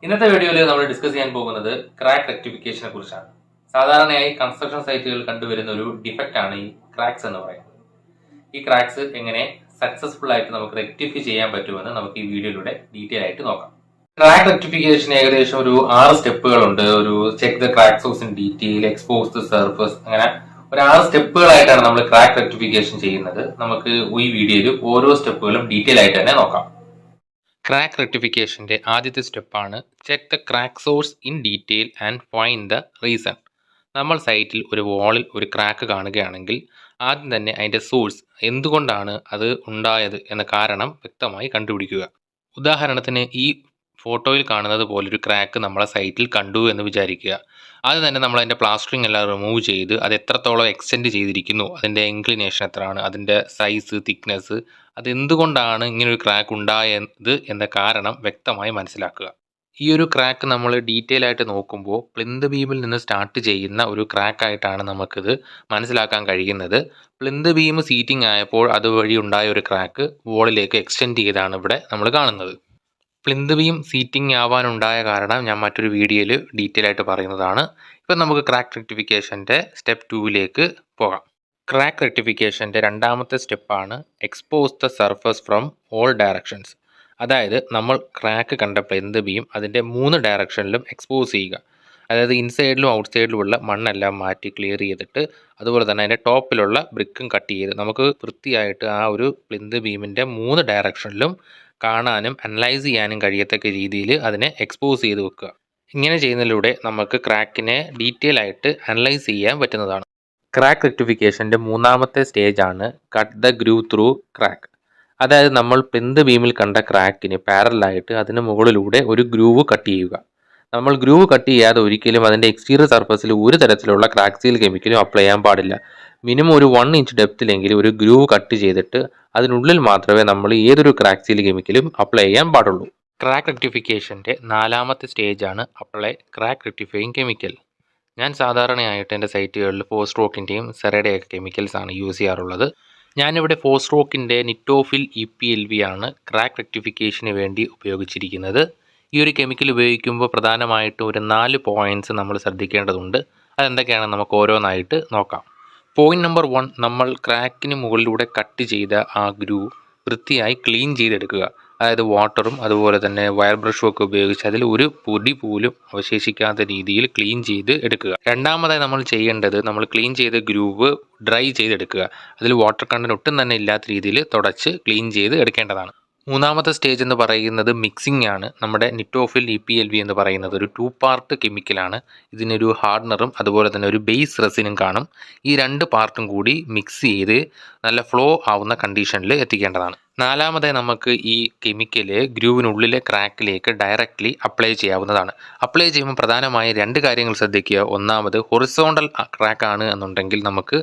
ഇന്നത്തെ വീഡിയോയിൽ നമ്മൾ ഡിസ്കസ് ചെയ്യാൻ പോകുന്നത് ക്രാക്ക് റെക്ടിഫിക്കേഷനെ കുറിച്ചാണ്. സാധാരണയായി കൺസ്ട്രക്ഷൻ സൈറ്റുകളിൽ കണ്ടുവരുന്ന ഒരു ഡിഫക്റ്റ് ആണ് ഈ ക്രാക്സ് എന്ന് പറയുന്നത്. ഈ ക്രാക്സ് എങ്ങനെ സക്സസ്ഫുൾ ആയിട്ട് നമുക്ക് റെക്ടിഫൈ ചെയ്യാൻ പറ്റുമെന്ന് നമുക്ക് ഈ വീഡിയോയിലൂടെ ഡീറ്റെയിൽ ആയിട്ട് നോക്കാം. ക്രാക്ക് റെക്ടിഫിക്കേഷൻ ഏകദേശം ഒരു 6 സ്റ്റെപ്പുകളുണ്ട്. ഒരു check the crack source in detail, expose the surface, അങ്ങനെ ഒരു 6 സ്റ്റെപ്പുകളായിട്ടാണ് നമ്മൾ ക്രാക്ക് റെക്ടിഫിക്കേഷൻ ചെയ്യുന്നത്. നമുക്ക് ഈ വീഡിയോയിൽ ഓരോ സ്റ്റെപ്പുകളും ഡീറ്റെയിൽ ആയിട്ട് തന്നെ നോക്കാം. ക്രാക്ക് റെക്ടിഫിക്കേഷൻ്റെ ആദ്യത്തെ സ്റ്റെപ്പാണ് check the crack source in detail and find the reason. നമ്മൾ സൈറ്റിൽ ഒരു വാളിൽ ഒരു ക്രാക്ക് കാണുകയാണെങ്കിൽ ആദ്യം തന്നെ അതിൻ്റെ സോഴ്സ്, എന്തുകൊണ്ടാണ് അത് ഉണ്ടായത് എന്ന കാരണം വ്യക്തമായി കണ്ടുപിടിക്കുക. ഉദാഹരണത്തിന് ഈ ഫോട്ടോയിൽ കാണുന്നത് പോലൊരു ക്രാക്ക് നമ്മളെ സൈറ്റിൽ കണ്ടു എന്ന് വിചാരിക്കുക. ആദ്യം തന്നെ നമ്മൾ അതിൻ്റെ പ്ലാസ്റ്ററിങ് എല്ലാം റിമൂവ് ചെയ്ത് അത് എത്രത്തോളം എക്സ്റ്റെൻഡ് ചെയ്തിരിക്കുന്നു, അതിൻ്റെ ഇൻക്ലിനേഷൻ എത്രയാണ്, അതിൻ്റെ സൈസ്, തിക്നെസ്, അതെന്തുകൊണ്ടാണ് ഇങ്ങനൊരു ക്രാക്ക് ഉണ്ടായത് എന്ന കാരണം വ്യക്തമായി മനസ്സിലാക്കുക. ഈ ഒരു ക്രാക്ക് നമ്മൾ ഡീറ്റെയിൽ ആയിട്ട് നോക്കുമ്പോൾ പ്ലിന്ത് ബീമിൽ നിന്ന് സ്റ്റാർട്ട് ചെയ്യുന്ന ഒരു ക്രാക്ക് ആയിട്ടാണ് നമുക്കിത് മനസ്സിലാക്കാൻ കഴിയുന്നത്. പ്ലിന്ത് ബീം സീറ്റിംഗ് ആയപ്പോൾ അതുവഴി ഉണ്ടായ ഒരു ക്രാക്ക് വോളിലേക്ക് എക്സ്റ്റെൻഡ് ചെയ്താണ് ഇവിടെ നമ്മൾ കാണുന്നത്. പ്ലിന്ത് ബീം സീറ്റിംഗ് ആവാനുണ്ടായ കാരണം ഞാൻ മറ്റൊരു വീഡിയോയിൽ ഡീറ്റെയിൽ ആയിട്ട് പറയുന്നതാണ്. ഇപ്പം നമുക്ക് ക്രാക്ക് റെക്ടിഫിക്കേഷൻ്റെ സ്റ്റെപ്പ് 2ലേക്ക് പോകാം. ക്രാക്ക് റെക്ടിഫിക്കേഷൻ്റെ രണ്ടാമത്തെ സ്റ്റെപ്പാണ് expose the surface from all directions. അതായത് നമ്മൾ ക്രാക്ക് കണ്ട പ്ലിന്ത് ബീം അതിൻ്റെ 3 ഡയറക്ഷനിലും എക്സ്പോസ് ചെയ്യുക. അതായത് ഇൻസൈഡിലും ഔട്ട് സൈഡിലുമുള്ള മണ്ണെല്ലാം മാറ്റി ക്ലിയർ ചെയ്തിട്ട്, അതുപോലെ തന്നെ അതിൻ്റെ ടോപ്പിലുള്ള ബ്രിക്കും കട്ട് ചെയ്ത് നമുക്ക് വൃത്തിയായിട്ട് ആ ഒരു പ്ലിന്ത് ബീമിൻ്റെ 3 ഡയറക്ഷനിലും കാണാനും അനലൈസ് ചെയ്യാനും കഴിയത്തക്ക രീതിയിൽ അതിനെ എക്സ്പോസ് ചെയ്ത് വെക്കുക. ഇങ്ങനെ ചെയ്യുന്നതിലൂടെ നമുക്ക് ക്രാക്കിനെ ഡീറ്റെയിൽ ആയിട്ട് അനലൈസ് ചെയ്യാൻ പറ്റുന്നതാണ്. ക്രാക്ക് റെക്ടിഫിക്കേഷൻ്റെ മൂന്നാമത്തെ സ്റ്റേജാണ് cut the groove through crack. അതായത് നമ്മൾ പ്ലിന്ത് ബീമിൽ കണ്ട ക്രാക്കിന് പാരലായിട്ട് അതിന് മുകളിലൂടെ ഒരു ഗ്രൂവ് കട്ട് ചെയ്യുക. നമ്മൾ ഗ്രൂവ് കട്ട് ചെയ്യാതെ ഒരിക്കലും അതിൻ്റെ എക്സ്റ്റീരിയർ സർഫസിൽ ഒരു തരത്തിലുള്ള ക്രാക്ക് സീൽ കെമിക്കലും അപ്ലൈ ചെയ്യാൻ പാടില്ല. മിനിമം ഒരു 1 ഇഞ്ച് ഡെപ്തിലെങ്കിലും ഒരു ഗ്രൂവ് കട്ട് ചെയ്തിട്ട് അതിനുള്ളിൽ മാത്രമേ നമ്മൾ ഏതൊരു ക്രാക്ക് സീൽ കെമിക്കലും അപ്ലൈ ചെയ്യാൻ പാടുള്ളൂ. ക്രാക്ക് റെക്ടിഫിക്കേഷൻ്റെ നാലാമത്തെ സ്റ്റേജാണ് അപ്ലൈ ക്രാക്ക് റെക്ടിഫയിങ് കെമിക്കൽ. ഞാൻ സാധാരണയായിട്ട് എൻ്റെ സൈറ്റുകളിൽ 4 സ്ട്രോക്കിൻ്റെയും സെറയുടെയൊക്കെ കെമിക്കൽസ് ആണ് യൂസ് ചെയ്യാറുള്ളത്. ഞാനിവിടെ 4 സ്ട്രോക്കിൻ്റെ നിറ്റോഫിൽ EPLV ആണ് ക്രാക്ക് റെക്ടിഫിക്കേഷന് വേണ്ടി ഉപയോഗിച്ചിരിക്കുന്നത്. ഈ ഒരു കെമിക്കൽ ഉപയോഗിക്കുമ്പോൾ പ്രധാനമായിട്ടും ഒരു 4 പോയിൻറ്റ്സ് നമ്മൾ ശ്രദ്ധിക്കേണ്ടതുണ്ട്. അതെന്തൊക്കെയാണെന്ന് നമുക്ക് ഓരോന്നായിട്ട് നോക്കാം. പോയിന്റ് നമ്പർ 1, നമ്മൾ ക്രാക്കിന് മുകളിലൂടെ കട്ട് ചെയ്ത ആ ഗ്രൂവ് വൃത്തിയായി ക്ലീൻ ചെയ്തെടുക്കുക. അതായത് വാട്ടറും അതുപോലെ തന്നെ വയർ ബ്രഷും ഒക്കെ ഉപയോഗിച്ച് അതിൽ ഒരു പൊടി പോലും അവശേഷിക്കാത്ത രീതിയിൽ ക്ലീൻ ചെയ്ത് എടുക്കുക. രണ്ടാമതായി നമ്മൾ ചെയ്യേണ്ടത്, നമ്മൾ ക്ലീൻ ചെയ്ത ഗ്രൂവ് ഡ്രൈ ചെയ്തെടുക്കുക. അതിൽ വാട്ടർ കണ്ടന്റ് ഒട്ടും തന്നെ ഇല്ലാത്ത രീതിയിൽ തുടച്ച് ക്ലീൻ ചെയ്ത് എടുക്കേണ്ടതാണ്. മൂന്നാമത്തെ സ്റ്റേജ് എന്ന് പറയുന്നത് മിക്സിംഗ് ആണ്. നമ്മുടെ നിറ്റോഫിൽ EPLV എന്ന് പറയുന്നത് ഒരു 2 പാർട്ട് കെമിക്കലാണ്. ഇതിനൊരു ഹാർഡനറും അതുപോലെ തന്നെ ഒരു ബേസ് റെസിനും കാണും. ഈ 2 പാർട്ടും കൂടി മിക്സ് ചെയ്ത് നല്ല ഫ്ലോ ആവുന്ന കണ്ടീഷനിൽ എത്തിക്കേണ്ടതാണ്. നാലാമതായി നമുക്ക് ഈ കെമിക്കൽ ഗ്രൂവിനുള്ളിലെ ക്രാക്കിലേക്ക് ഡയറക്റ്റ്ലി അപ്ലൈ ചെയ്യാവുന്നതാണ്. അപ്ലൈ ചെയ്യുമ്പോൾ പ്രധാനമായും 2 കാര്യങ്ങൾ ശ്രദ്ധിക്കുക. ഒന്നാമത് ഹൊറിസോണ്ടൽ ക്രാക്ക് ആണ് എന്നുണ്ടെങ്കിൽ നമുക്ക്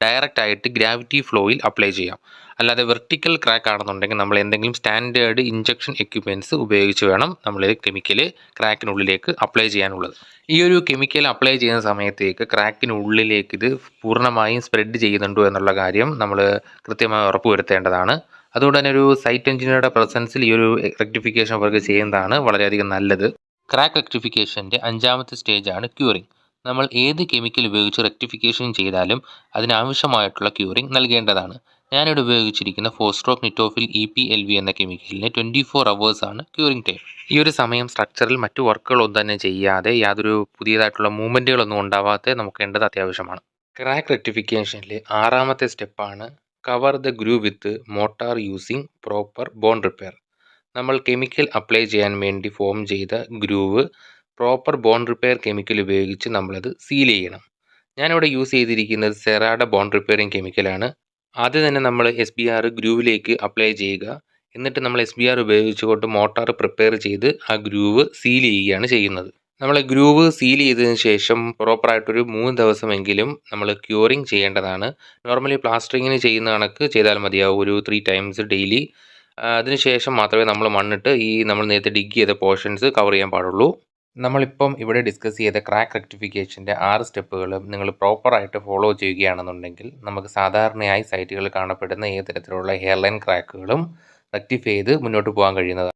ഡയറക്റ്റ് ആയിട്ട് ഗ്രാവിറ്റി ഫ്ലോയിൽ അപ്ലൈ ചെയ്യാം. അല്ലാതെ വെർട്ടിക്കൽ ക്രാക്ക് ആണെന്നുണ്ടെങ്കിൽ നമ്മൾ എന്തെങ്കിലും സ്റ്റാൻഡേർഡ് ഇഞ്ചക്ഷൻ എക്യുപ്മെൻറ്റ്സ് ഉപയോഗിച്ച് വേണം നമ്മൾ കെമിക്കൽ ക്രാക്കിനുള്ളിലേക്ക് അപ്ലൈ ചെയ്യാനുള്ളത്. ഈ ഒരു കെമിക്കൽ അപ്ലൈ ചെയ്യുന്ന സമയത്തേക്ക് ക്രാക്കിനുള്ളിലേക്ക് ഇത് പൂർണ്ണമായും സ്പ്രെഡ് ചെയ്യുന്നുണ്ടോ എന്നുള്ള കാര്യം നമ്മൾ കൃത്യമായി ഉറപ്പുവരുത്തേണ്ടതാണ്. അതുകൊണ്ട് തന്നെ ഒരു സൈറ്റ് എഞ്ചിനീയറുടെ പ്രസൻസിൽ ഈ ഒരു റെക്ടിഫിക്കേഷൻ വർക്ക് ചെയ്യുന്നതാണ് വളരെയധികം നല്ലത്. ക്രാക്ക് റെക്ടിഫിക്കേഷൻ്റെ 5ാമത്തെ സ്റ്റേജാണ് ക്യൂറിംഗ്. നമ്മൾ ഏത് കെമിക്കൽ ഉപയോഗിച്ച് റെക്ടിഫിക്കേഷൻ ചെയ്താലും അതിനാവശ്യമായിട്ടുള്ള ക്യൂറിംഗ് നൽകേണ്ടതാണ്. ഞാനിവിടെ ഉപയോഗിച്ചിരിക്കുന്ന 4 സ്ട്രോക്ക് നിറ്റോഫിൽ EPLV എന്ന കെമിക്കലിന് 24 hours ആണ് ക്യൂറിംഗ് ടൈം. ഈ ഒരു സമയം സ്ട്രക്ചറിൽ മറ്റു വർക്കുകളൊന്നും തന്നെ ചെയ്യാതെ യാതൊരു പുതിയതായിട്ടുള്ള മൂവ്മെൻറ്റുകളൊന്നും ഉണ്ടാവാതെ നോക്കേണ്ടത് അത്യാവശ്യമാണ്. ക്രാക്ക് റെക്ടിഫിക്കേഷനിൽ 6ാമത്തെ സ്റ്റെപ്പാണ് cover the groove with mortar using proper bond repair. നമ്മൾ കെമിക്കൽ അപ്ലൈ ചെയ്യാൻ വേണ്ടി ഫോം ചെയ്ത groove proper bond repair chemical ഉപയോഗിച്ച് നമ്മളത് സീൽ ചെയ്യണം. ഞാനിവിടെ യൂസ് ചെയ്തിരിക്കുന്നത് സെറായുടെ ബോണ്ട് റിപ്പയറിങ് കെമിക്കലാണ്. ആദ്യം തന്നെ നമ്മൾ SBR ഗ്രൂവിലേക്ക് അപ്ലൈ ചെയ്യുക. എന്നിട്ട് നമ്മൾ SBR ഉപയോഗിച്ചുകൊണ്ട് മോട്ടാർ പ്രിപ്പയർ ചെയ്ത് ആ ഗ്രൂവ് സീൽ ചെയ്യുകയാണ് ചെയ്യുന്നത്. നമ്മൾ ഗ്രൂവ് സീൽ ചെയ്തതിന് ശേഷം പ്രോപ്പറായിട്ടൊരു 3 ദിവസമെങ്കിലും നമ്മൾ ക്യൂറിങ് ചെയ്യേണ്ടതാണ്. നോർമലി പ്ലാസ്റ്ററിങ്ങിന് ചെയ്യുന്ന കണക്ക് ചെയ്താൽ മതിയാവും, ഒരു 3 times ഡെയിലി. അതിനുശേഷം മാത്രമേ നമ്മൾ മണ്ണിട്ട് ഈ നമ്മൾ നേരത്തെ ഡിഗ് ചെയ്ത പോർഷൻസ് കവർ ചെയ്യാൻ പാടുള്ളൂ. നമ്മളിപ്പം ഇവിടെ ഡിസ്കസ് ചെയ്ത ക്രാക്ക് റെക്ടിഫിക്കേഷൻ്റെ 6 സ്റ്റെപ്പുകളും നിങ്ങൾ പ്രോപ്പറായിട്ട് ഫോളോ ചെയ്യുകയാണെന്നുണ്ടെങ്കിൽ നമുക്ക് സാധാരണയായി സൈറ്റുകളിൽ കാണപ്പെടുന്ന ഏത് തരത്തിലുള്ള ഹെയർലൈൻ ക്രാക്കുകളും റെക്ടിഫൈ ചെയ്ത് മുന്നോട്ട് പോകാൻ കഴിയുന്നതാണ്.